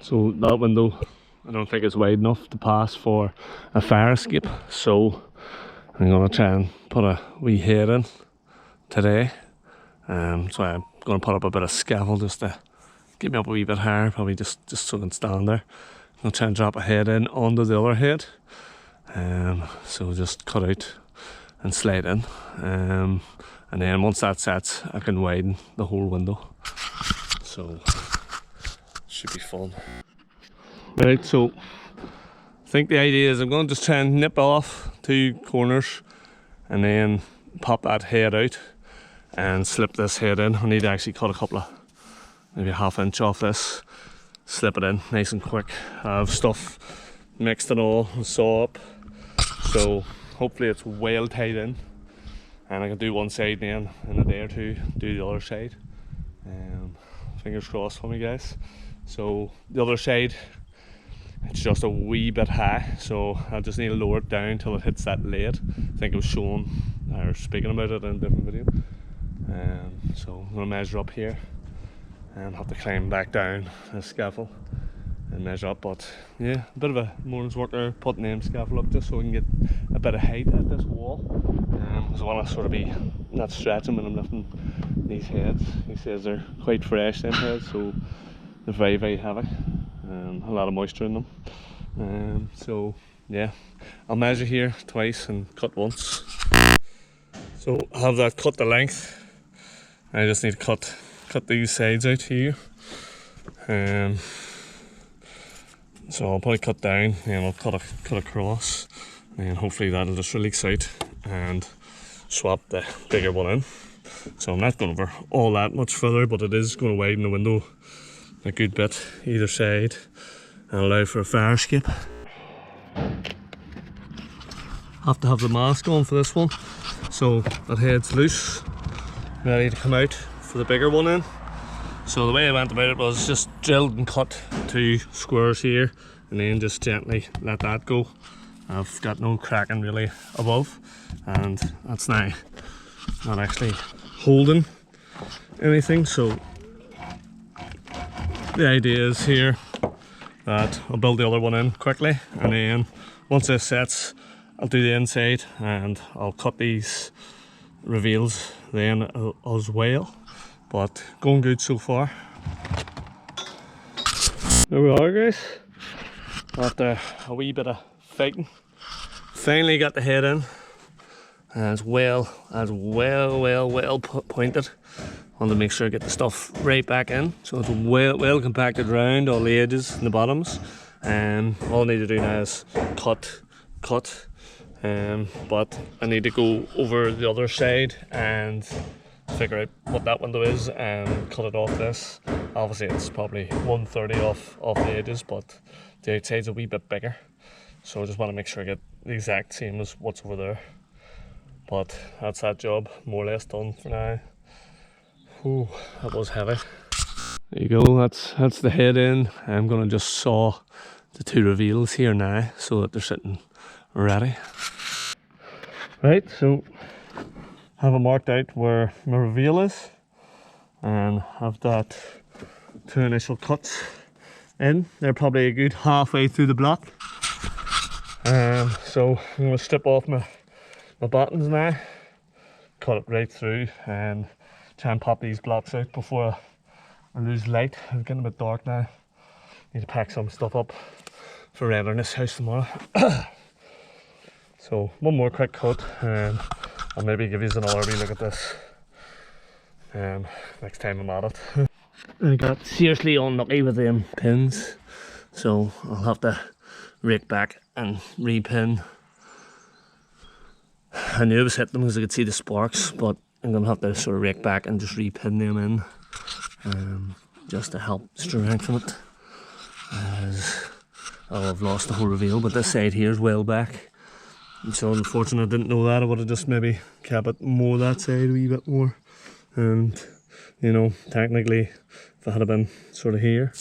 So that window, I don't think it's wide enough to pass for a fire escape, so I'm going to try and put a wee head in today. So I'm going to put up a bit of scaffold just to get me up a wee bit higher, probably just so I can stand there. I'm going to try and drop a head in onto the other head. So just cut out and slide in. And then once that sets, I can widen the whole window. So should be fun. Right, so I think the idea is I'm going to just try and nip off 2 corners and then pop that head out and slip this head in. I need to actually cut a couple of, maybe a ½ inch off this, slip it in nice and quick. I have stuff mixed and all and saw up, so hopefully it's well tied in and I can do one side then in a day or two, do the other side. Fingers crossed for me, guys. So the other side, it's just a wee bit high, so I just need to lower it down until it hits that lead. I think it was showing or speaking about it in a different video. So I'm going to measure up here and have to climb back down the scaffold and measure up. But yeah, a bit of a morning's work there, putting the scaffold up just so I can get a bit of height at this wall. Because I want to sort of be not stretching when I'm lifting these heads. He says they're quite fresh, them heads, so they're very, very heavy. A lot of moisture in them. So yeah, I'll measure here twice and cut once. So I have that cut the length. I just need to cut these sides out here. So I'll probably cut down and I'll cut across, and hopefully that'll just release out and swap the bigger one in. So I'm not going over all that much further, but it is going to widen the window a good bit either side and allow for a fire escape. Have to have the mask on for this one, so that head's loose, ready to come out for the bigger one in. So the way I went about it was just drilled and cut 2 squares here and then just gently let that go. I've got no cracking really above, and that's now not actually holding anything. So the idea is here that I'll build the other one in quickly, and then once this sets I'll do the inside and I'll cut these reveals then as well. But going good so far. There we are, guys. After a wee bit of fighting, finally got the head in as well pointed. I want to make sure I get the stuff right back in, so it's well compacted around all the edges and the bottoms. All I need to do now is cut. But I need to go over the other side and figure out what that window is and cut it off this. Obviously it's probably 1/30 off the edges, but the outside's a wee bit bigger, so I just want to make sure I get the exact same as what's over there. But that's that job more or less done for now. Ooh, that was heavy. There you go, that's the head in. I'm going to just saw the 2 reveals here now so that they're sitting ready. Right, so have it marked out where my reveal is and have that 2 initial cuts in. They're probably a good halfway through the block. So I'm going to strip off my buttons now, cut it right through and try and pop these blocks out before I lose light. It's getting a bit dark now. Need to pack some stuff up for rendering this house tomorrow. So one more quick cut and I'll maybe give you another wee look at this next time I'm at it. I got seriously unlucky with them pins, so I'll have to rake back and repin. I knew I was hitting them because I could see the sparks, but I'm going to have to sort of rake back and just repin them in, just to help strengthen it, as I've lost the whole reveal. But this side here is well back, and so unfortunately I didn't know that. I would have just maybe kept it more that side a wee bit more, and you know, technically if I had been sort of here,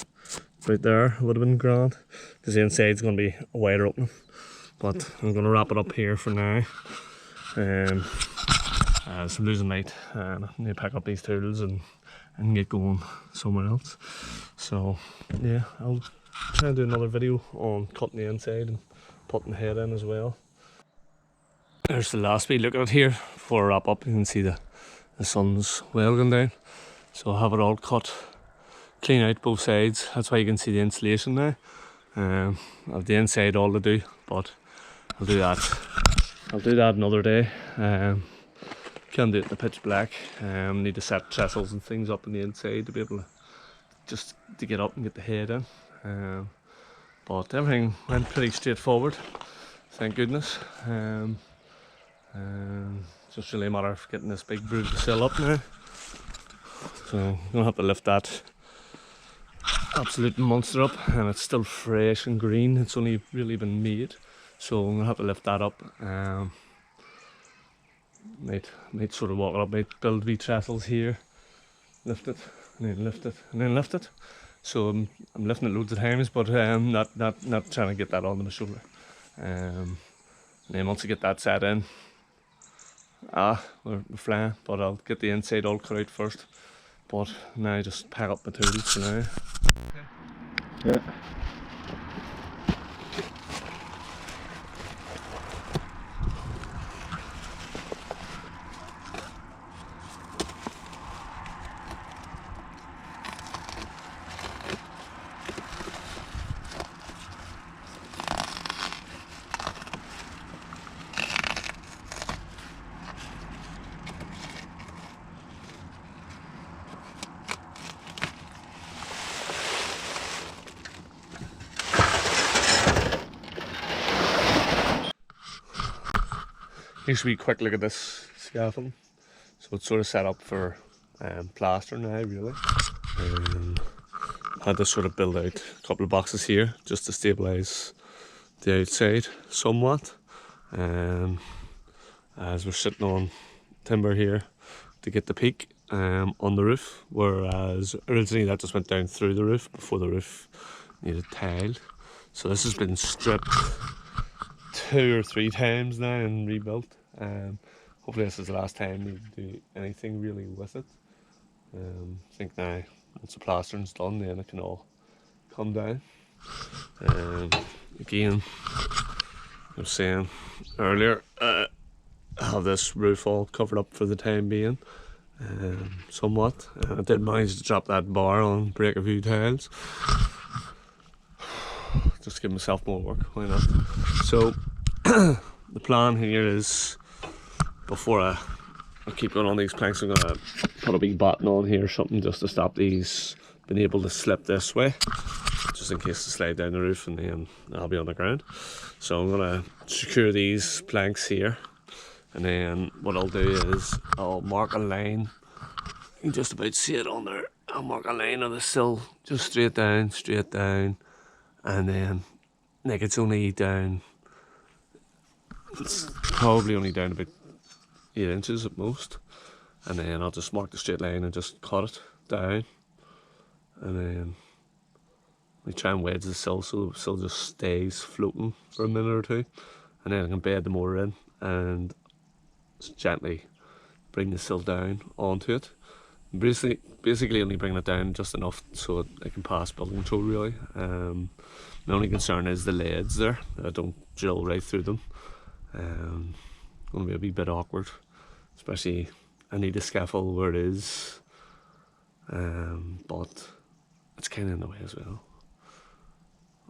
right there, it would have been grand, because the inside's going to be a wider opening. But I'm going to wrap it up here for now. As I'm losing light, and I need to pack up these tools and get going somewhere else. So yeah, I'll try and do another video on cutting the inside and putting the head in as well. There's the last wee look at it here before I wrap up. You can see the sun's well gone down. So I'll have it all cut, clean out both sides. That's why you can see the insulation now. I have the inside all to do, but I'll do that another day. Can't do it in the pitch black. Need to set trestles and things up on the inside to be able to just to get up and get the head in. But everything went pretty straightforward, thank goodness. Just really a matter of getting this big brood sill up now. So I'm gonna have to lift that absolute monster up, and it's still fresh and green. It's only really been made, so I'm gonna have to lift that up. Might sort of walk it up, might build wee trestles here, lift it, and then lift it, and then lift it. So I'm lifting it loads of times, but not trying to get that onto my shoulder. And then once I get that set in, we're flying. But I'll get the inside all cut out first. But now I just pack up my tools for now. Yeah. Here's a wee quick look at this scaffolding. So it's sort of set up for plaster now, really. Had to sort of build out a couple of boxes here just to stabilise the outside somewhat. As we're sitting on timber here to get the peak on the roof, whereas originally that just went down through the roof before the roof needed tiled. So this has been stripped 2 or 3 times now and rebuilt. Hopefully this is the last time we do anything really with it. I think now once the plastering's done, then it can all come down. Again, I was saying earlier, have this roof all covered up for the time being, somewhat. I did manage to drop that bar on, break a few tiles. Just to give myself more work, why not? So the plan here is, before I keep going on these planks, I'm going to put a big button on here or something just to stop these being able to slip this way, just in case they slide down the roof and then I'll be on the ground. So I'm going to secure these planks here, and then what I'll do is I'll mark a line. You can just about see it on there. I'll mark a line on the sill, just straight down, and then like it's only down, it's probably only down about 8 inches at most, and then I'll just mark the straight line and just cut it down, and then we try and wedge the sill so the sill just stays floating for a minute or two, and then I can bed the motor in and just gently bring the sill down onto it. Basically only bring it down just enough so it can pass building control, really. My only concern is the leads there, that I don't drill right through them. Going to be a wee bit awkward, especially I need a scaffold where it is, but it's kind of in the way as well,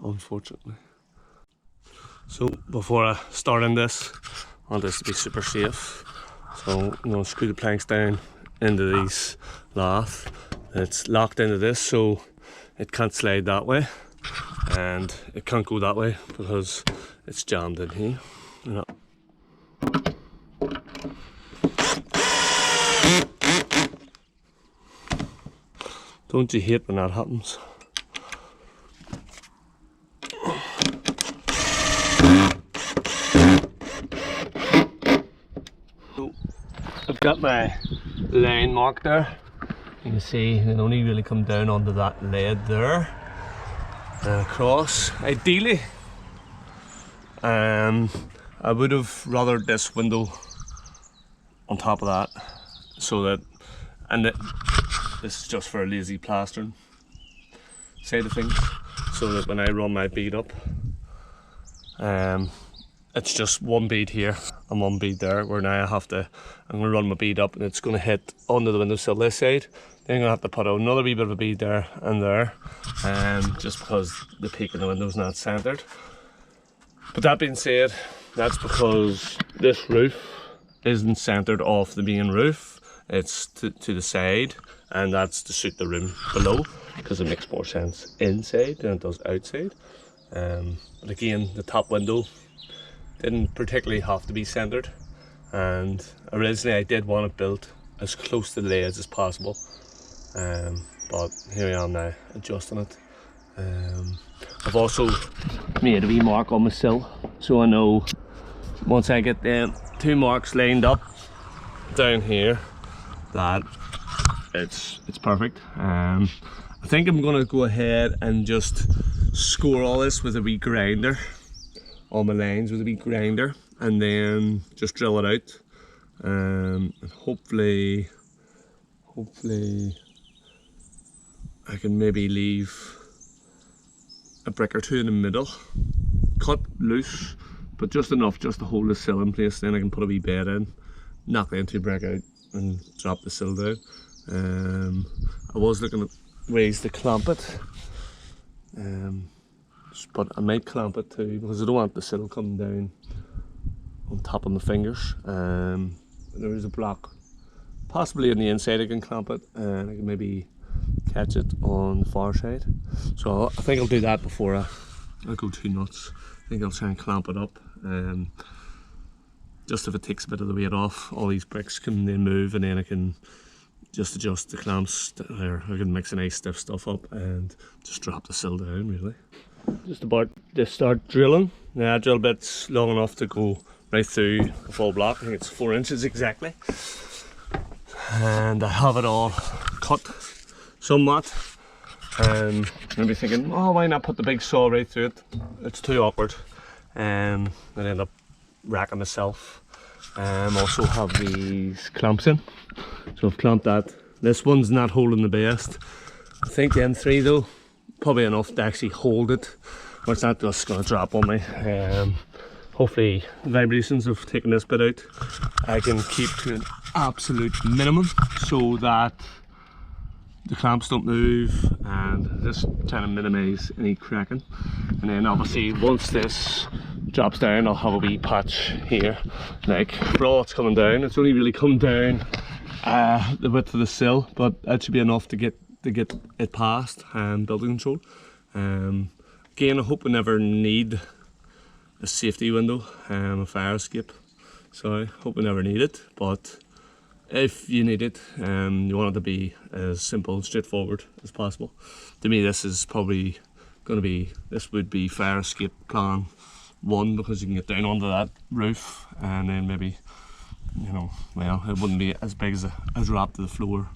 unfortunately. So before I start in this, I want this to be super safe, so I'm going to screw the planks down into these lath. It's locked into this so it can't slide that way, and it can't go that way because it's jammed in here. Don't you hate when that happens? So I've got my line marked there. You can see it only really come down onto that lead there and across. Ideally, I would have rathered this window on top of that, so that, and this is just for a lazy plastering side of things, so that when I run my bead up, it's just one bead here and one bead there, where now I'm going to run my bead up and it's going to hit onto the windowsill this side. Then I'm going to have to put another wee bit of a bead there and there, just because the peak of the window's not centred. But that being said, that's because this roof isn't centred off the main roof, it's to the side, and that's to suit the room below, because it makes more sense inside than it does outside. But again, the top window didn't particularly have to be centred, and originally I did want it built as close to the ledge as possible, but here I am now adjusting it. I've also made a wee mark on my sill, so I know once I get them 2 marks lined up down here that it's perfect. I think I'm gonna go ahead and just score all this with a wee grinder, all my lines with a wee grinder, and then just drill it out, and hopefully I can maybe leave a brick or 2 in the middle, cut loose, but just enough just to hold the sill in place. Then I can put a wee bed in, knock the entry brick out and drop the sill down. I was looking at ways to clamp it, but I might clamp it too, because I don't want the sill coming down on top of my fingers. There is a block possibly on the inside I can clamp it, and I can maybe catch it on the far side. So I think I'll do that before I go too nuts. I think I'll try and clamp it up, just if it takes a bit of the weight off, all these bricks can then move, and then I can just adjust the clamps there. I can mix a nice stiff stuff up and just drop the sill down, really. Just about to start drilling. Now, that drill bit's long enough to go right through the full block. I think it's 4 inches exactly, and I have it all cut somewhat. And maybe thinking, oh, why not put the big saw right through it? It's too awkward, and I end up racking myself. Also have these clamps in, so I've clamped that. This one's not holding the best. I think the M3 though, probably enough to actually hold it, or it's not just going to drop on me. Hopefully vibrations of taking this bit out I can keep to an absolute minimum, so that the clamps don't move, and just trying to minimise any cracking. And then obviously once this drops down, I'll have a wee patch here. Like, for all it's coming down, it's only really come down the width of the sill, but that should be enough to get it past building control. Again, I hope we never need a safety window, a fire escape. So I hope we never need it, but if you need it, you want it to be as simple and straightforward as possible. To me, this is probably going to be, this would be fire escape plan 1, because you can get down onto that roof, and then maybe, you know, well, it wouldn't be as big as wrapped to the floor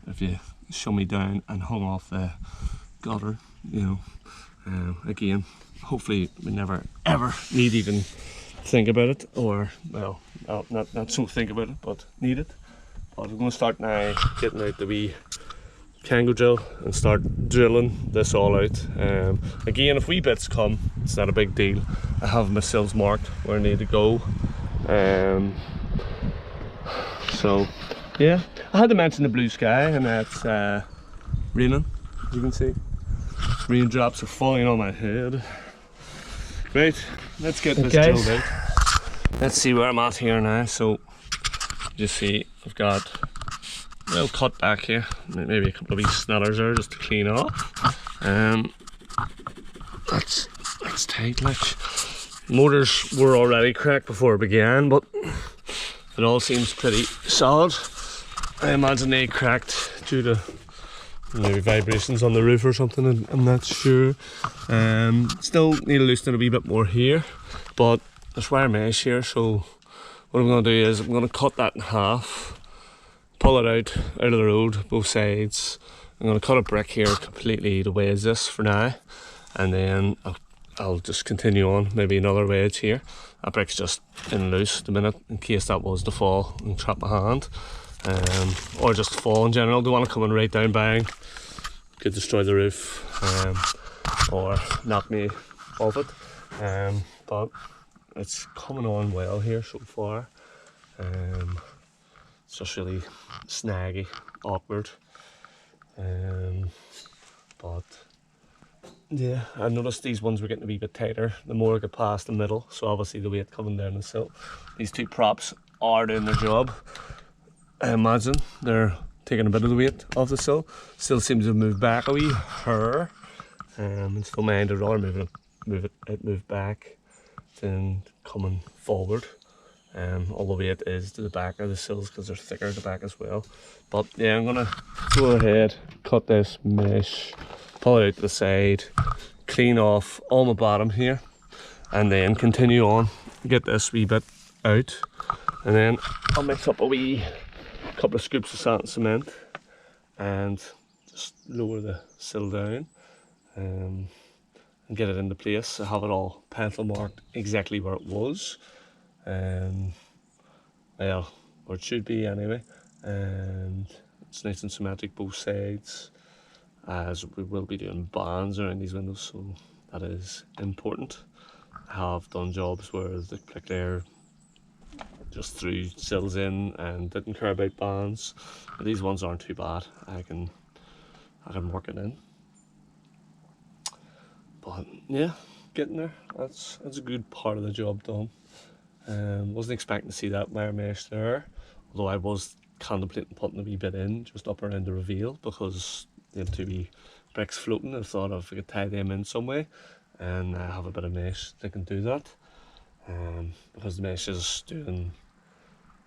if you shove me down and hung off the gutter, you know. Again, hopefully we never ever need even think about it, or, well, not so think about it, but need it. But I'm going to start now getting out the wee Kango drill and start drilling this all out. Again, if wee bits come, it's not a big deal. I have my sills marked where I need to go. So yeah, I had to mention the blue sky, and that's raining, as you can see. Raindrops are falling on my head. Right, let's get this drilled out. Let's see where I'm at here now. So you see, I've got a little cut back here, maybe a couple of wee snatters there just to clean off. That's tight. Like, motors were already cracked before it began, but it all seems pretty solid. I imagine they cracked due to maybe vibrations on the roof or something. I'm not sure. Still need to loosen it a wee bit more here, but there's wire mesh here, so what I'm going to do is I'm going to cut that in half, pull it out of the road, both sides. I'm going to cut a brick here completely the way as this for now, and then I'll just continue on, maybe another wedge here. That brick's just in loose at the minute, in case that was to fall and trap my hand, or just fall in general. Don't want to come in right down bang, could destroy the roof. or knock me off it. But it's coming on well here so far. It's just really snaggy, awkward. But yeah, I noticed these ones were getting a wee bit tighter the more I got past the middle, so obviously the weight coming down the sill. These two props are doing their job. I imagine they're taking a bit of the weight off the sill. Still seems to move back a wee hair. And still mind I'd rather it move back than coming forward. All the weight is to the back of the sills because they're thicker at the back as well. But yeah, I'm gonna go ahead, cut this mesh, pull it out to the side, clean off all my bottom here, and then continue on, get this wee bit out, and then I'll mix up a wee couple of scoops of sand and cement and just lower the sill down and get it into place. I have it all pencil marked exactly where it was, well, where it should be anyway, and it's nice and symmetric both sides, as we will be doing bands around these windows, so that is important. I have done jobs where the bricklayer just threw sills in and didn't care about bands, but these ones aren't too bad. I can work it in. But yeah, getting there. That's a good part of the job done. Wasn't expecting to see that wire mesh there, although I was contemplating putting a wee bit in just up around the reveal because they have two wee bricks floating. I thought if I could tie them in some way and have a bit of mesh that can do that, because the mesh is doing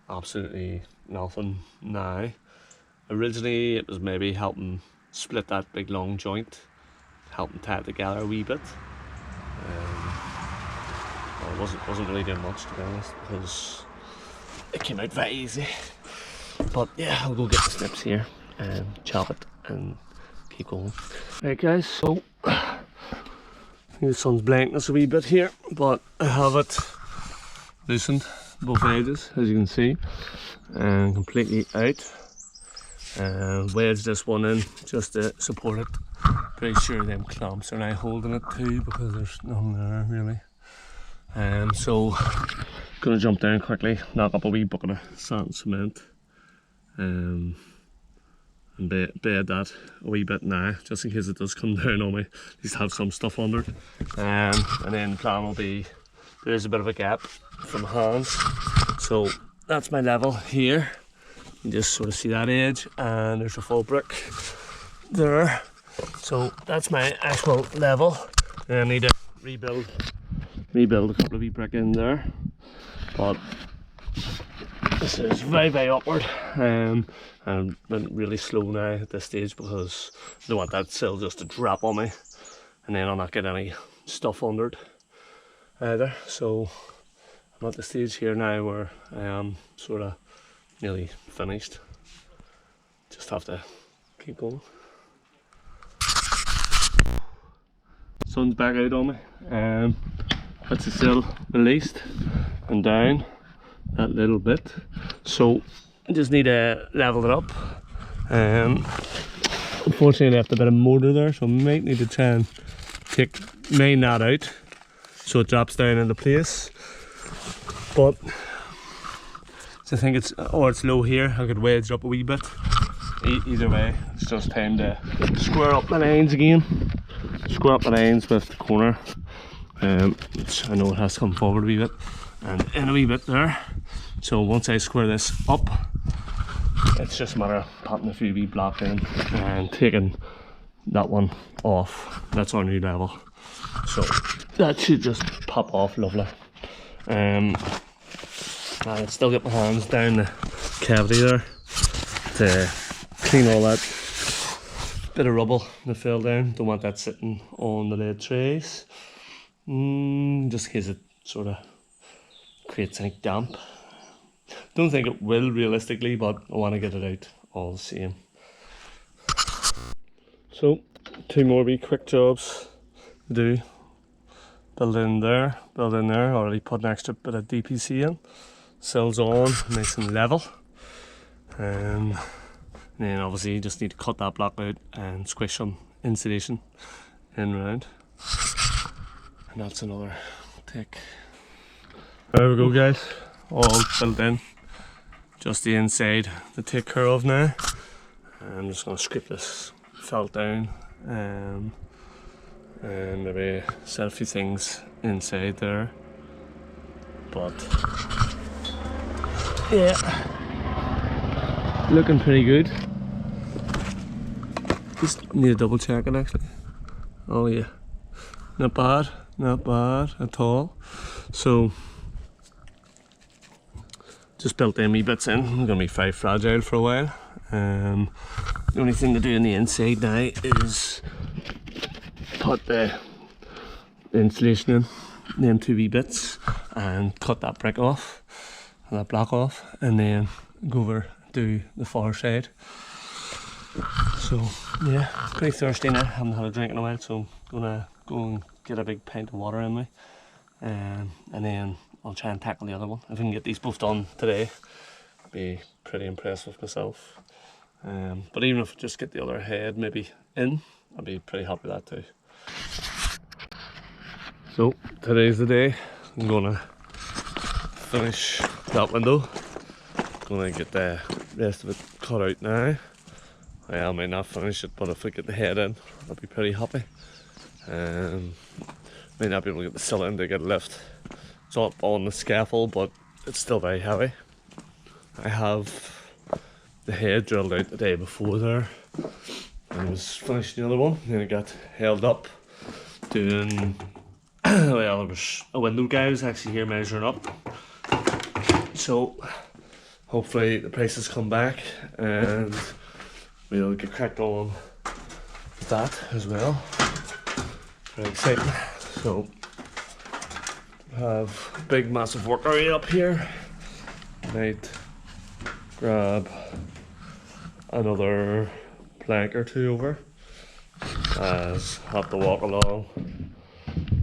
absolutely nothing now. Originally it was maybe helping split that big long joint, helping tie it together a wee bit. Well, it wasn't really doing much, to be honest, because it came out very easy. But yeah, I'll go get the snips here and chop it and keep going. Right guys, so I think the sun's blanking us a wee bit here, but I have it loosened both edges, as you can see, and completely out. And wedged this one in just to support it. Pretty sure them clamps are now holding it too, because there's nothing there really. So gonna jump down quickly, knock up a wee bucket of sand and cement, and bed that a wee bit now, just in case it does come down on me. At least have some stuff under it. And then the plan will be, there's a bit of a gap from hands, so that's my level here. You just sort of see that edge, and there's a full brick there. So that's my actual level. And I need to rebuild a couple of wee brick in there. But this is very awkward. I'm really slow now at this stage because I don't want that sill just to drop on me, and then I'll not get any stuff under it either. So I'm at the stage here now where I am sort of nearly finished. Just have to keep going. Sun's back out on me. That's the sill released and down that little bit. So I just need to level it up. Unfortunately I left a bit of motor there, so I might need to try and main that out so it drops down into place. But I think it's low here. I could wedge it up a wee bit. Either way, it's just time to square up my lines again. Square up my lines with the corner. Which I know it has to come forward a wee bit and in a wee bit there. So once I square this up, it's just a matter of popping a few wee blocks in and taking that one off. That's our new level. So that should just pop off lovely. I still get my hands down the cavity there to clean all that bit of rubble that fell down. Don't want that sitting on the lead trays, just in case it sort of creates any damp. Don't think it will realistically, but I want to get it out all the same. So two more wee quick jobs to do. Build in there, already put an extra bit of DPC in. Sills on, nice and level. And then obviously you just need to cut that block out and squish some insulation in round. And that's another tick. There we go, guys. All built in. Just the inside to take care of now. I'm just going to scrape this felt down and maybe set a few things inside there. But yeah, looking pretty good. Just need to double check it actually. Oh yeah, not bad at all. So just built them wee bits in. They're gonna be very fragile for a while. The only thing to do on the inside now is put the insulation in, them two wee bits, and cut that brick off, and that block off, and then go over do the far side. So yeah, pretty thirsty now. Haven't had a drink in a while, so I'm gonna go and get a big pint of water in me, and then I'll try and tackle the other one. If I can get these both done today, I'll be pretty impressed with myself. But even if I just get the other head maybe in, I'll be pretty happy with that too. So today's the day. I'm gonna finish that window. Gonna get the rest of it cut out now. I might not finish it, but if I get the head in, I'll be pretty happy. Might not be able to get the sill in to get a lift. It's up on the scaffold, but it's still very heavy. I have the head drilled out the day before there, and I was finishing the other one, and then it got held up doing well, there was a window guy who was actually here measuring up, so hopefully the prices come back and we'll get cracked on with that as well. Very exciting. So have a big massive work area up here. Might grab another plank or two over, as have to walk along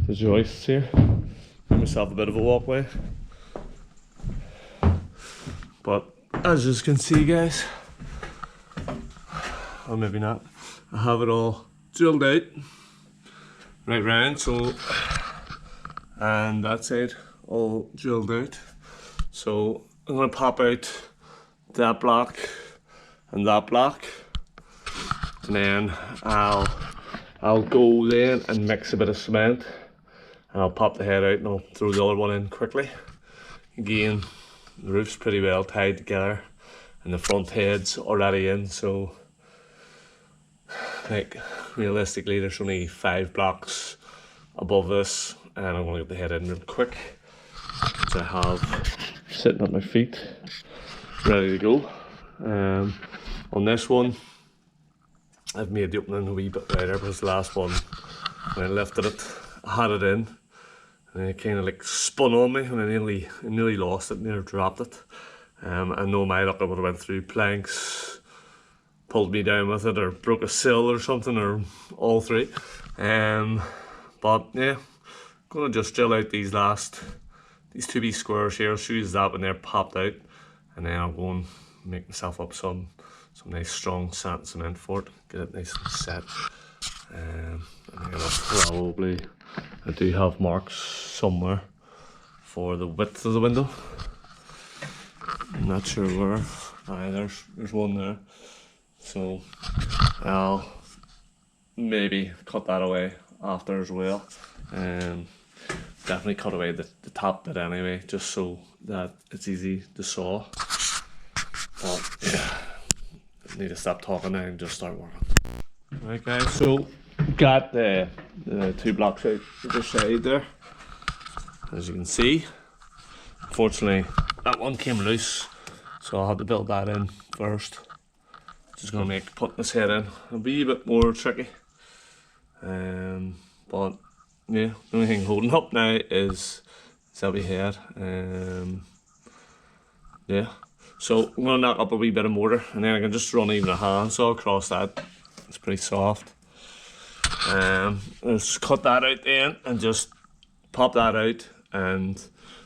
the joists here. Give myself a bit of a walkway. But as you can see, guys, or maybe not, I have it all drilled out right round, so, and that side all drilled out. So I'm gonna pop out that block and that block, and then I'll go then and mix a bit of cement, and I'll pop the head out and I'll throw the other one in quickly. Again, the roof's pretty well tied together and the front head's already in, so like realistically there's only 5 blocks above this, and I'm gonna get the head in real quick, which I have sitting at my feet ready to go. On this one I've made the opening a wee bit wider, because the last one when I lifted it I had it in and it kind of like spun on me, and I nearly lost it, nearly dropped it. I know my luck I would have went through planks, pulled me down with it, or broke a sill or something, or all three. But yeah, gonna just drill out these 2 wee squares here. I'll show you that when they're popped out, and then I'll go and make myself up some nice strong sand and cement for it, get it nice and set. And I'm gonna probably, I do have marks somewhere for the width of the window. I'm not sure where. There's one there. So I'll maybe cut that away after as well. Definitely cut away the top bit anyway, just so that it's easy to saw. But yeah, I need to stop talking now and just start working. Right guys, so got the 2 blocks out either side there, as you can see. Unfortunately that one came loose, so I'll have to build that in first. Just gonna make putting this head in a wee bit more tricky. But yeah, the only thing holding up now is that wee head. Yeah, so I'm gonna knock up a wee bit of mortar, and then I can just run even a handsaw across that. It's pretty soft. Let's cut that out then and just pop that out and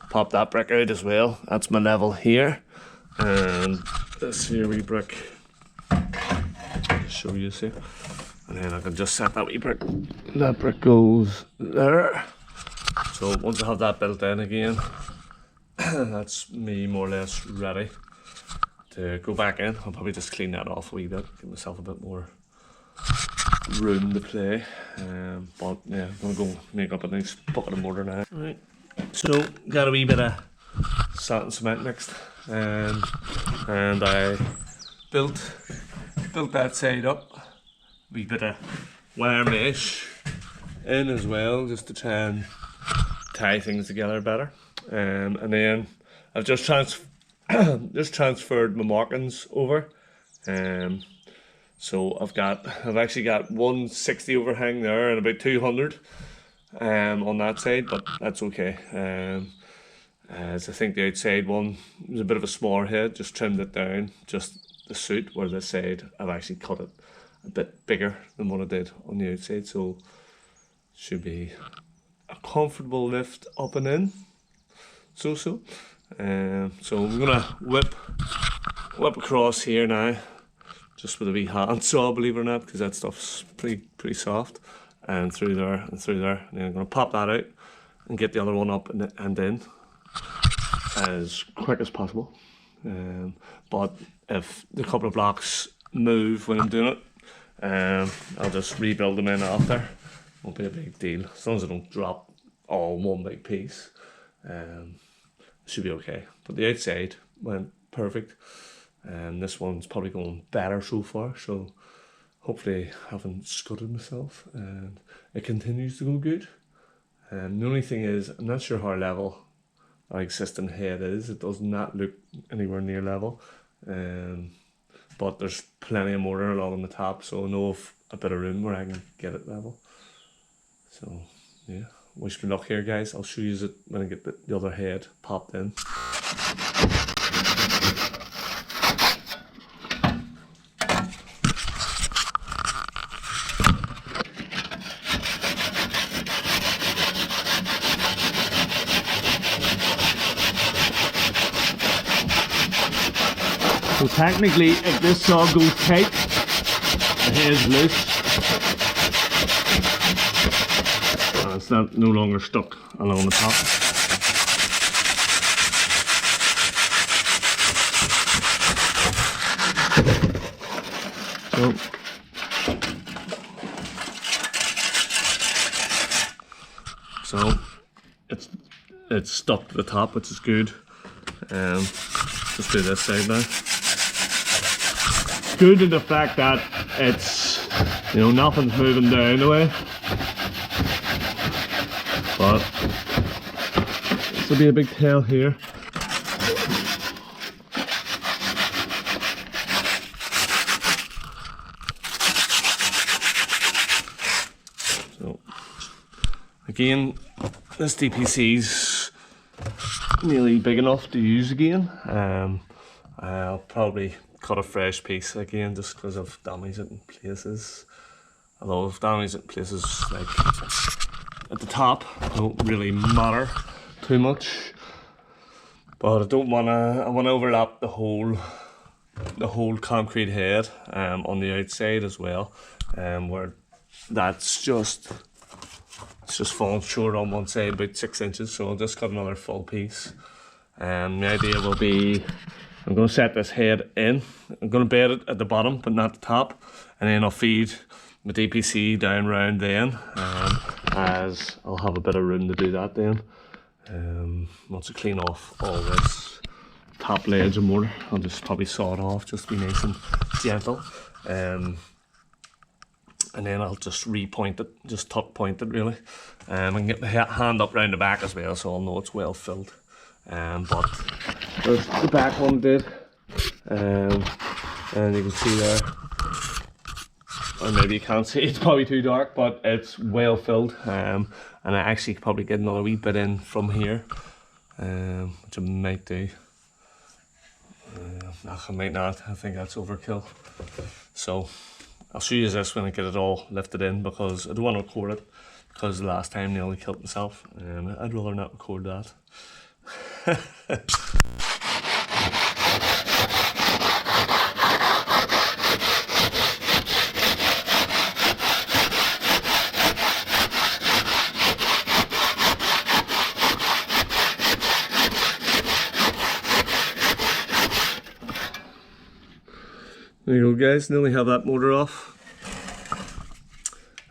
pop that brick out as well. That's my level here, and this here wee brick, show you here. and then I can just set that wee brick. That brick goes there. So once I have that built in again, that's me more or less ready to go back in. I'll probably just clean that off a wee bit, give myself a bit more room to play. But yeah, I'm gonna go make up a nice bucket of mortar now. Right. So got a wee bit of sand and cement mixed, and I built that side up. A wee bit of wire mesh in as well, just to try and tie things together better. And then I've just transferred my markings over. So I've actually got 160 overhang there and about 200 on that side, but that's okay. As I think the outside one was a bit of a smaller head, just trimmed it down just the suit, where this side I've actually cut it a bit bigger than what I did on the outside, so should be a comfortable lift up and in. So I'm gonna whip across here now, just with a wee hand saw, believe it or not, because that stuff's pretty soft, and through there, and then I'm gonna pop that out and get the other one up and in as quick as possible. But if the couple of blocks move when I'm doing it, I'll just rebuild them in after. Won't be a big deal, as long as I don't drop all in one big piece. Should be okay. But the outside went perfect, and this one's probably going better so far, so hopefully I haven't scudded myself and it continues to go good. The only thing is, I'm not sure how level our existing head is. It does not look anywhere near level, but there's plenty of mortar along the top, so I know of a bit of room where I can get it level. So yeah, wish me luck here, guys. I'll show you it when I get the other head popped in. So technically, if this saw goes tight, the head's loose. It's not no longer stuck along the top. So it's stuck to the top, which is good. Just do this side now. Good in the fact that it's, you know, nothing's moving down the way. But this will be a big tail here. So again, this DPC's nearly big enough to use again. I'll probably cut a fresh piece again just because I've damaged it in places. Although I've damaged it in places like at the top, don't really matter too much. But I don't wanna. I wanna overlap the whole concrete head on the outside as well, where that's just falling short on one side about 6 inches. So I'll just cut another full piece. The idea will be, I'm going to set this head in. I'm going to bed it at the bottom, but not the top, and then I'll feed my DPC down round then, as I'll have a bit of room to do that then. Once I clean off all this top ledge of mortar, I'll just probably saw it off, just to be nice and gentle. And then I'll just repoint it, just tuck point it really. I can get my hand up round the back as well, so I'll know it's well filled. But the back one did, and you can see there, or maybe you can't see, it's probably too dark, but it's well filled. And I actually could probably get another wee bit in from here, which I might do. I might not, I think that's overkill. So I'll show you this when I get it all lifted in, because I don't want to record it, because the last time I nearly killed myself, and I'd rather not record that. There you go guys, nearly have that motor off.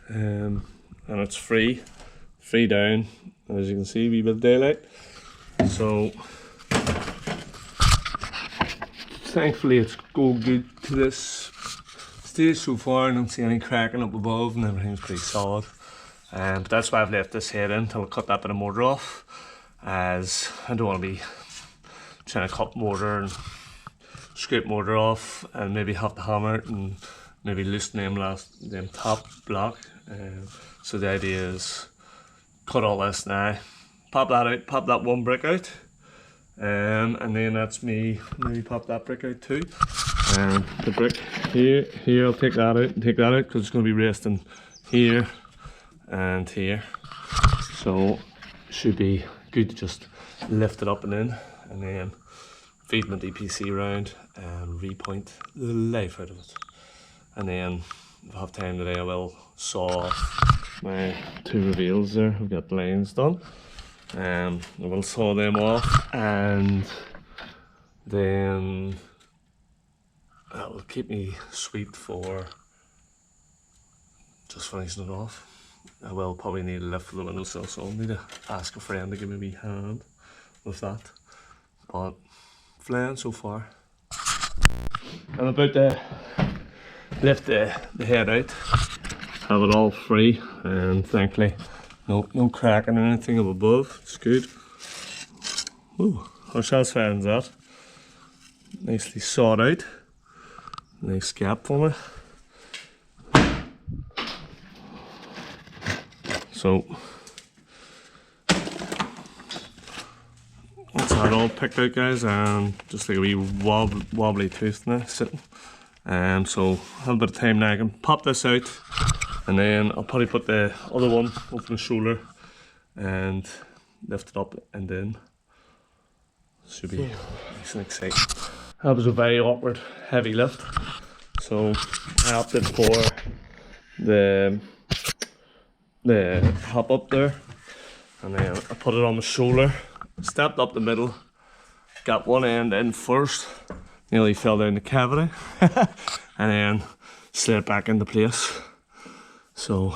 And it's free down, as you can see, a wee bit of daylight. So thankfully it's going good to this stage so far. I don't see any cracking up above and everything's pretty solid. But that's why I've left this head in until I cut that bit of motor off, as I don't want to be trying to cut motor and scrape motor off and maybe have to hammer it and maybe loosen them top block. So the idea is cut all this now, pop that out, pop that one brick out, and then that's me maybe pop that brick out too. And the brick here I'll take that out and take that out because it's going to be resting here and here. So it should be good to just lift it up and in, and then feed my DPC round and repoint the life out of it. And then if I have time today I will saw off my 2 reveals there. I've got the lines done. I will saw them off, and then that will keep me sweet for just finishing it off. I will probably need a lift for the windowsill, so I'll need to ask a friend to give me a wee hand with that. But flying so far. I'm about to lift the head out, have it all free, and thankfully no cracking or anything up above. It's good. Ooh, how satisfying is that? Nicely sawed out. Nice gap for me. So that's that all picked out guys, and just like a wee wobbly tooth now sitting. So I have a bit of time now, I can pop this out, and then I'll probably put the other one over my shoulder and lift it up and in. Should be nice and exciting. That was a very awkward heavy lift, so I opted for the hop up there, and then I put it on my shoulder, stepped up the middle, got one end in first, nearly fell down the cavity, and then slid back into place. So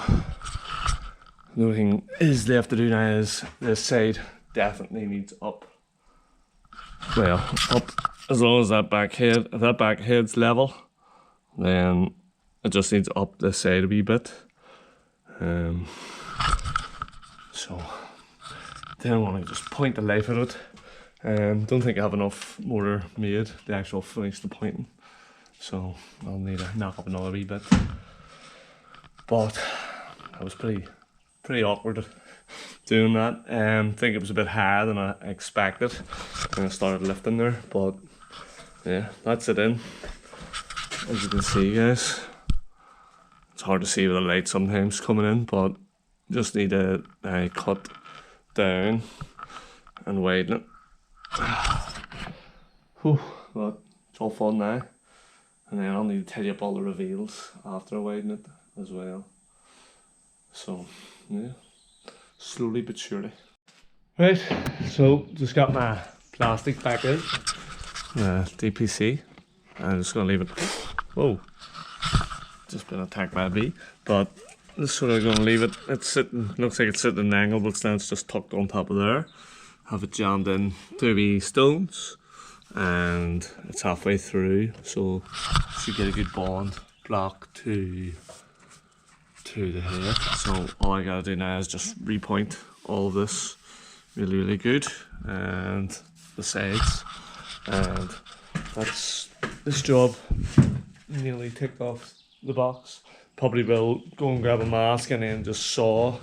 the only thing is left to do now is this side definitely needs up. Well, up as long as that back head, if that back head's level, then it just needs up this side a wee bit. So then I want to just point the life at it. Don't think I have enough motor made to actually finish the pointing, so I'll need to knock up another wee bit. But I was pretty awkward doing that. I think it was a bit higher than I expected when I started lifting there, but yeah, that's it in. As you can see guys, it's hard to see with the light sometimes coming in, but just need to cut down and widen it. Whew, but it's all fun now, and then I'll need to tidy up all the reveals after I widen it as well. So yeah, slowly but surely. Right, so just got my plastic back in, DPC. I'm just gonna leave it. Whoa, just been attacked by a bee, but just sort of gonna leave it. It's sitting, looks like it's sitting at an angle, but now it's just tucked on top of there. Have it jammed in to wee stones, and it's halfway through, so should get a good bond block to the head. So all I gotta do now is just repoint all of this really good, and the sides, and that's this job nearly ticked off the box. Probably will go and grab a mask and then just saw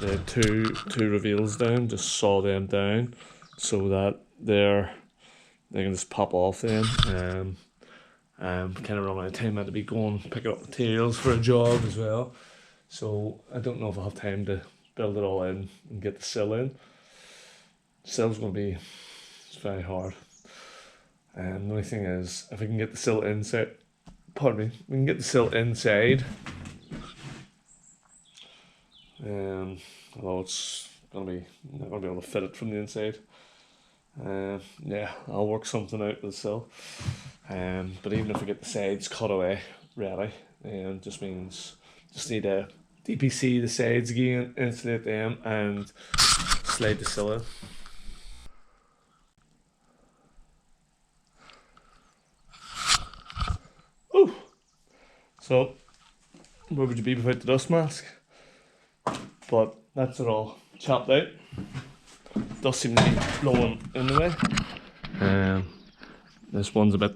the two reveals down, just saw them down so that they can just pop off then. Kind of run out of time, I had to be going picking up materials for a job as well, so I don't know if I'll have time to build it all in and get the sill in. Sill's going to be, it's very hard. The only thing is, if I can get the sill inside, pardon me, we can get the sill inside, although it's gonna be not gonna be able to fit it from the inside. Yeah, I'll work something out with the sill. But even if I get the sides cut away ready, just means just need to DPC the sides again, insulate them, and slide the sill in. Ooh. So, where would you be without the dust mask? But that's it all chopped out. Dust seems to be blowing in the way. This one's a bit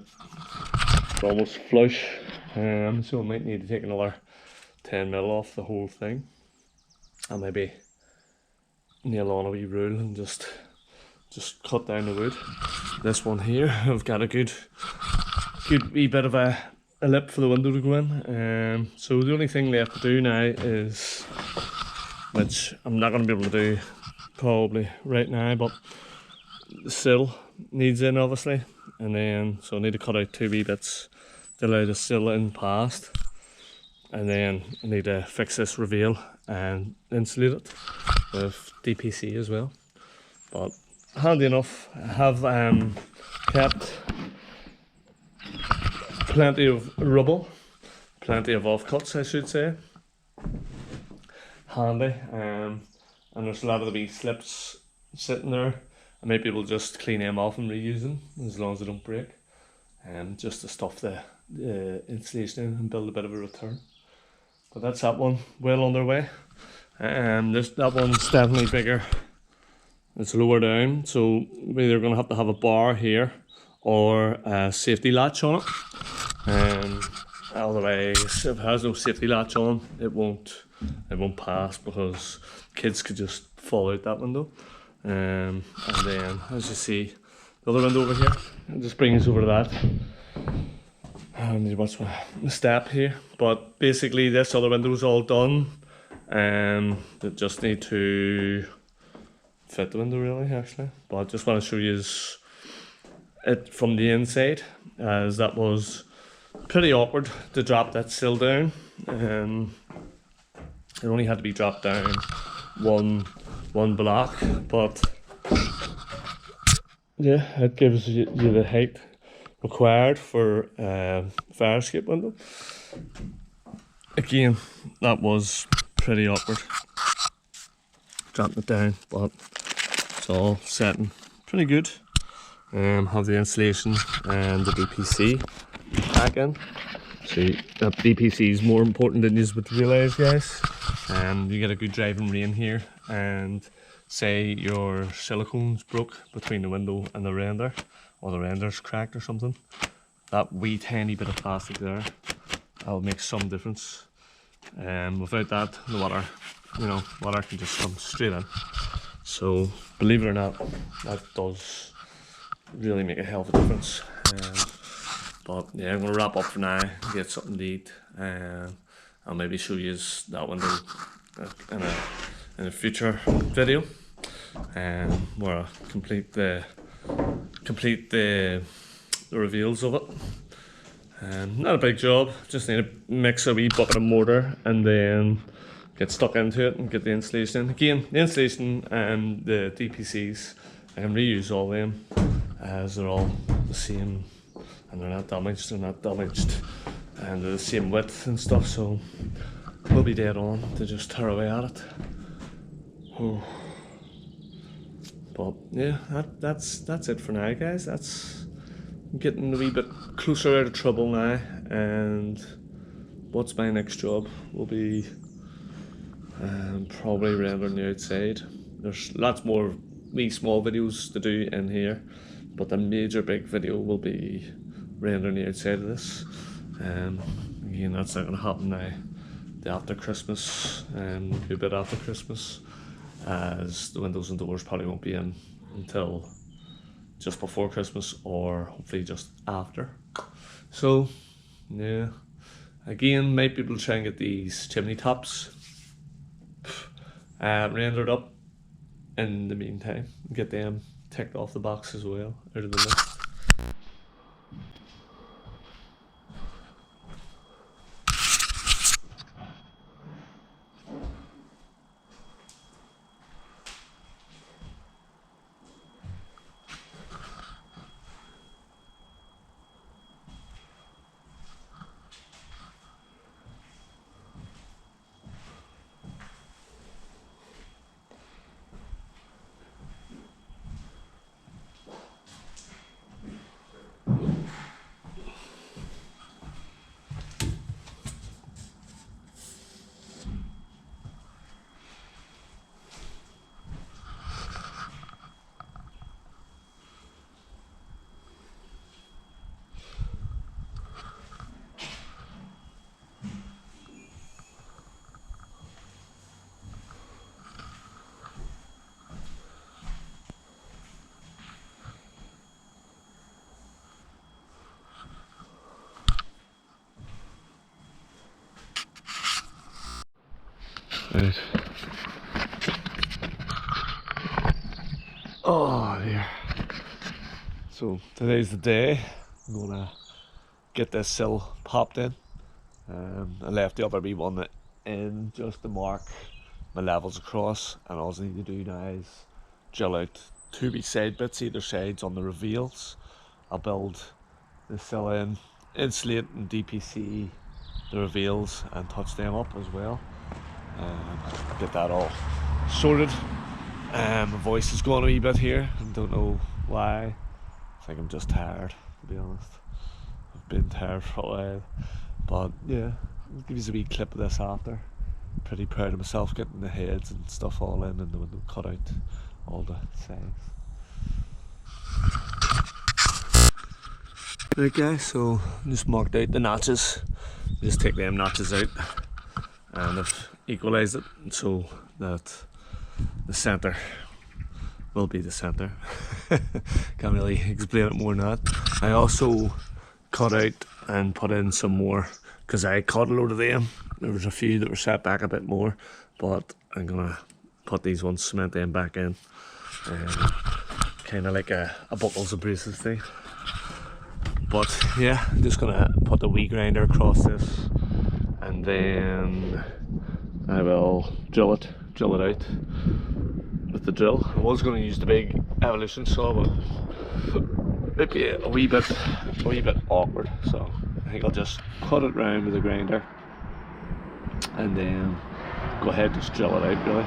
almost flush, so I might need to take another 10mm off the whole thing, and maybe nail on a wee rule and just cut down the wood. This one here, I've got a good wee bit of a lip for the window to go in. So the only thing left to do now is, which I'm not going to be able to do probably right now, but the sill needs in obviously, and then so I need to cut out 2 wee bits to allow the sill in past, and then I need to fix this reveal and insulate it with DPC as well. But handy enough. I have kept plenty of rubble, plenty of offcuts I should say, handy, and there's a lot of the wee slips sitting there. I might be able to just clean them off and reuse them as long as they don't break, just to stuff the insulation in and build a bit of a return. But that's that one well underway. That one's definitely bigger. It's lower down, so we're either going to have a bar here or a safety latch on it. Otherwise, if it has no safety latch on, it won't pass, because kids could just fall out that window. And then, as you see, the other window over here, it just brings us over to that. I need to watch my step here, but basically this other window is all done. They just need to fit the window really, actually. But I just want to show you it from the inside, as that was pretty awkward to drop that sill down. It only had to be dropped down one block, but yeah, it gives you the height required for fire escape window. Again, that was pretty awkward dropping it down, but it's all setting pretty good. Have the insulation and the DPC back in. See, that DPC is more important than you would realise, guys. You get a good driving rain here, and say your silicone's broke between the window and the render, or the render's cracked or something, that wee tiny bit of plastic there, that'll make some difference. Without that, the water can just come straight in. So believe it or not, that does really make a hell of a difference. But yeah, I'm going to wrap up for now, get something to eat, and I'll maybe show you that window in a future video, where I complete the reveals of it. Not a big job, just need to mix a wee bucket of mortar and then get stuck into it and get the insulation in. Again, the insulation and the DPCs, I can reuse all of them, as they're all the same and they're not damaged, and they're the same width and stuff, so we'll be dead on to just tear away at it. Oh. But yeah, that's it for now, guys. I'm getting a wee bit closer out of trouble now, and what's my next job will be probably rendering the outside. There's lots more wee small videos to do in here, but the major big video will be rendering the outside of this. Again, that's not going to happen now. The after Christmas, a bit after Christmas, as the windows and doors probably won't be in until just before Christmas, or hopefully just after. So yeah, again, might be able to try and get these chimney tops rendered up in the meantime, get them ticked off the box as well, out of the list. Right. Oh dear. So today's the day. I'm gonna get this sill popped in. I left the other wee one in just to mark my levels across, and all I need to do now is drill out 2 wee side bits either sides on the reveals. I'll build the sill in, insulate and DPC the reveals and touch them up as well. Get that all sorted. My voice is going a wee bit here. I don't know why. I think I'm just tired, to be honest. I've been tired for a while. But yeah, I'll give you a wee clip of this after. Pretty proud of myself getting the heads and stuff all in and the window cut out all the sides. Right guys, so I just marked out the notches. Just take them notches out and I've equalised it so that the centre will be the centre. Can't really explain it more than that. I also cut out and put in some more because I cut a load of them. There was a few that were set back a bit more, but I'm gonna put these ones, cement them back in. Kind of like a buckles and braces thing. But yeah, I'm just gonna put the wee grinder across this and then I will drill it out with the drill. I was going to use the big evolution saw, but it'd be a wee bit awkward, so I think I'll just cut it round with the grinder and then go ahead and just drill it out really,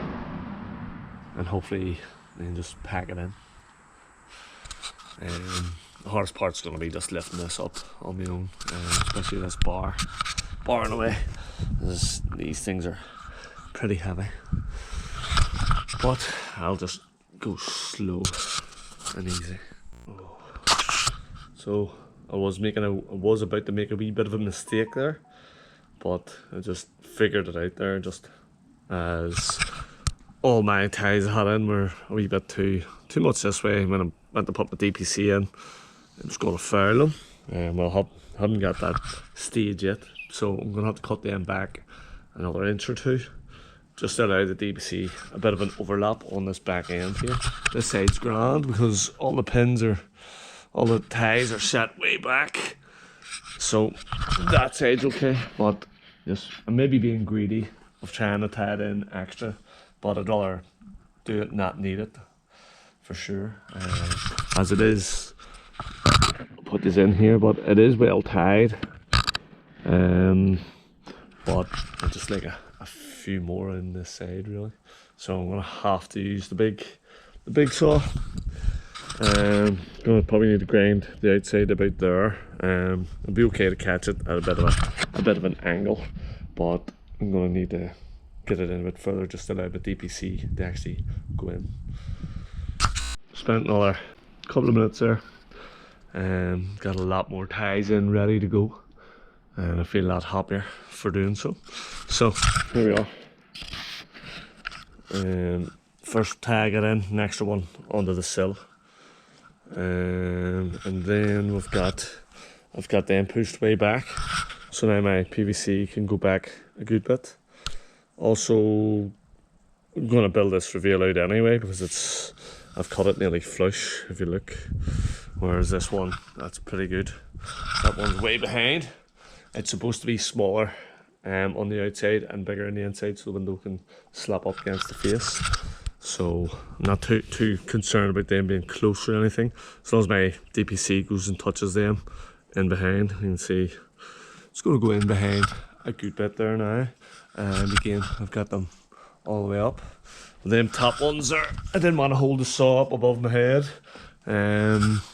and hopefully then just pack it in. The hardest part's going to be just lifting this up on my own, especially this barring away. These things are pretty heavy, but I'll just go slow and easy. So I was about to make a wee bit of a mistake there, but I just figured it out there just as all my ties I had in were a wee bit too much this way. When I went to put my DPC in, I was going to foul them. Well, I haven't got that stage yet, so I'm going to have to cut them back another inch or two just to allow the DPC a bit of an overlap on this back end here. This side's grand because all the ties are set way back, so that side's okay. But just I'm maybe being greedy of trying to tie it in extra, but I'd rather do it not need it for sure. As it is, I'll put this in here, but it is well tied. But I just like a few more in this side really, so I'm gonna have to use the big saw. Gonna probably need to grind the outside about there. It'll be okay to catch it at a bit of an angle, but I'm gonna need to get it in a bit further just to allow the DPC to actually go in. Spent another couple of minutes there. Got a lot more ties in ready to go, and I feel a lot happier for doing so. So here we are. First tag it in, an extra one onto the sill, and then I've got them pushed way back, so now my PVC can go back a good bit. Also, I'm going to build this reveal out anyway because I've cut it nearly flush if you look, whereas this one, that's pretty good. That one's way behind. It's supposed to be smaller on the outside and bigger on the inside so the window can slap up against the face. So I'm not too concerned about them being close or anything. As long as my DPC goes and touches them in behind, you can see it's going to go in behind a good bit there now. And again, I've got them all the way up. Them top ones there, I didn't want to hold the saw up above my head,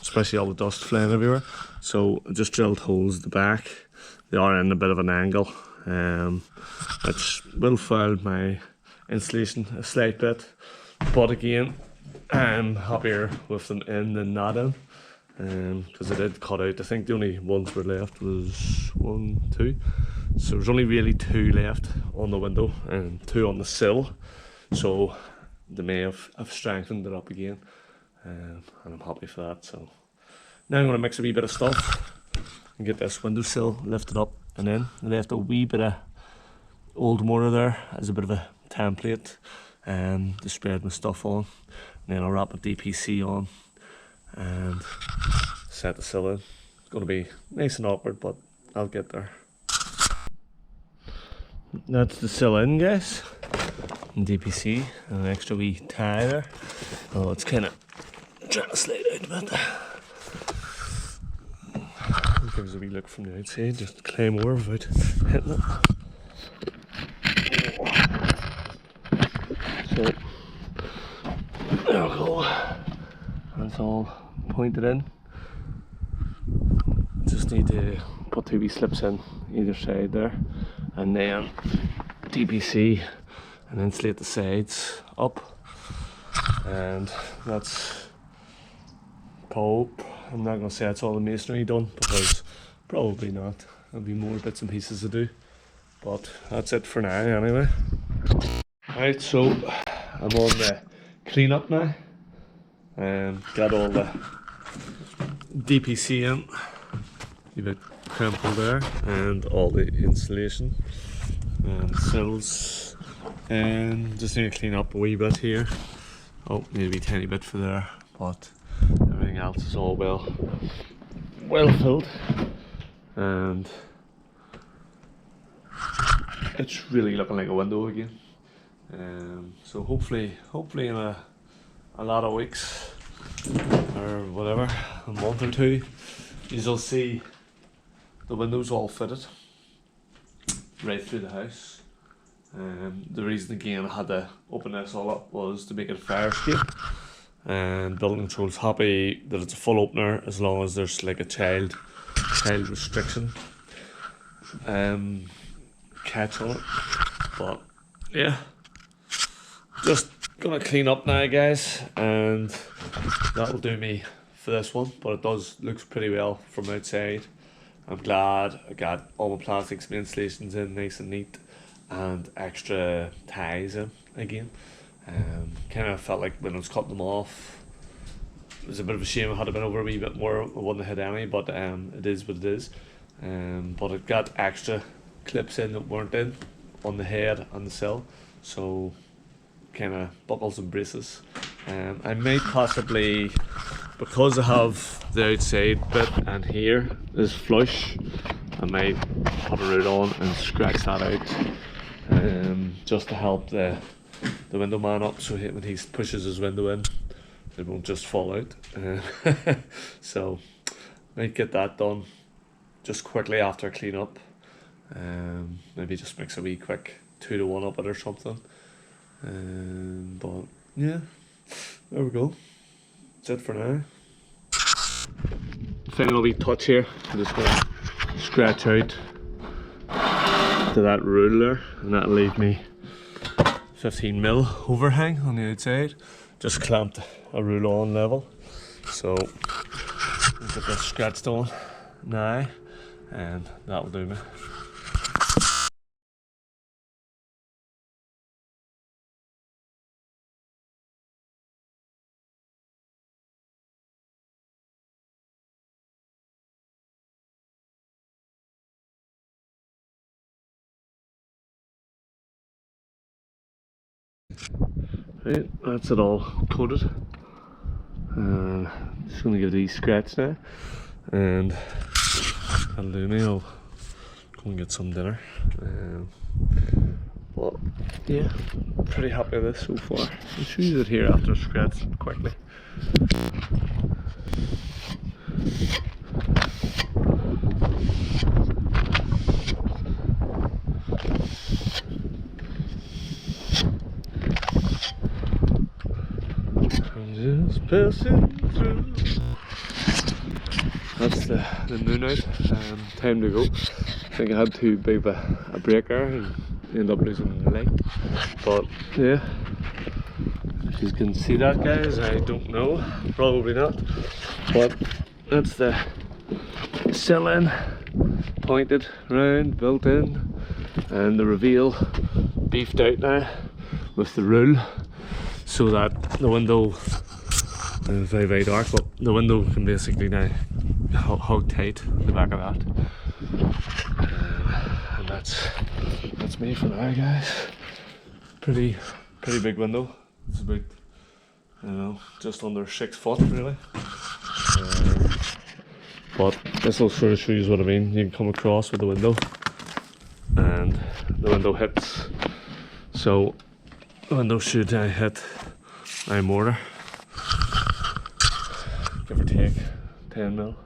especially all the dust flying everywhere. So I just drilled holes at the back. They are in a bit of an angle, which will foul my insulation a slight bit. But again, I'm happier with them in than not in, because I did cut out, I think the only ones were left was 1, 2. So there's only really 2 left on the window and 2 on the sill. So they may have strengthened it up again, and I'm happy for that. So now I'm going to mix a wee bit of stuff and get this windowsill lifted up and in. I left a wee bit of old mortar there as a bit of a template to spread my stuff on, and then I'll wrap a DPC on and set the sill in. It's going to be nice and awkward, but I'll get there. That's the sill in, guys. And DPC and an extra wee tie there. Oh, it's kind of trying to slide out a bit. Give us a wee look from the outside, just climb over without hitting it. So there we go. That's all pointed in. Just need to put 2 wee slips in either side there, and then DPC and insulate the sides up. And that's pulp. I'm not going to say that's all the masonry done, because probably not. There'll be more bits and pieces to do, but that's it for now anyway. Right, so I'm on the clean up now, and got all the DPC in, a bit crumpled there, and all the insulation and sills, and just need to clean up a wee bit here. Oh, maybe a tiny bit for there, but everything else is all well filled, and it's really looking like a window again. So hopefully in a lot of weeks or whatever, a month or two, you'll see the windows all fitted right through the house. The reason again I had to open this all up was to make it a fire escape, and building control's happy that it's a full opener as long as there's like a child restriction catch on it. But yeah, just gonna clean up now, guys, and that'll do me for this one. But it looks pretty well from outside. I'm glad I got all my plastics and installations in nice and neat, and extra ties in again. Kind of felt like when I was cutting them off, it was a bit of a shame. I had been over a wee bit more, I wouldn't have hit any, but it is what it is. But it got extra clips in that weren't in on the head and the sill, so kind of buckles and braces. I might possibly, because I have the outside bit and here is flush, I might put a root on and scratch that out, just to help the window man up, so when he pushes his window in, it won't just fall out. So might get that done just quickly after I clean up. Maybe just mix a wee quick 2 to 1 up it or something. But yeah, there we go. That's it for now. Final wee touch here. I'm just going to scratch out to that ruler, and that'll leave me 15mm overhang on the outside. Just clamped a ruler on level, so let's get this scratched on now, and that'll do me. Right, that's it all coated. Just going to give these scratch now, and that'll do me. I'll go and get some dinner. But yeah, pretty happy with this so far. I'll show you it here after scratch quickly. Just passing through. That's the moon out. Time to go. I think I had too big of a breaker and ended up losing the light. But yeah, if you can see that, guys, I don't know. Probably not. But that's the sill in, pointed, round, built in, and the reveal beefed out now with the rule, so that the window is very, very dark, but the window can basically now hug tight the back of that. And that's me for now, guys. Pretty big window. It's about, I don't know, just under 6 foot really. But this will sort of show you what I mean. You can come across with the window, and the window hits. So the window should hit my mortar, give or take 10 mil.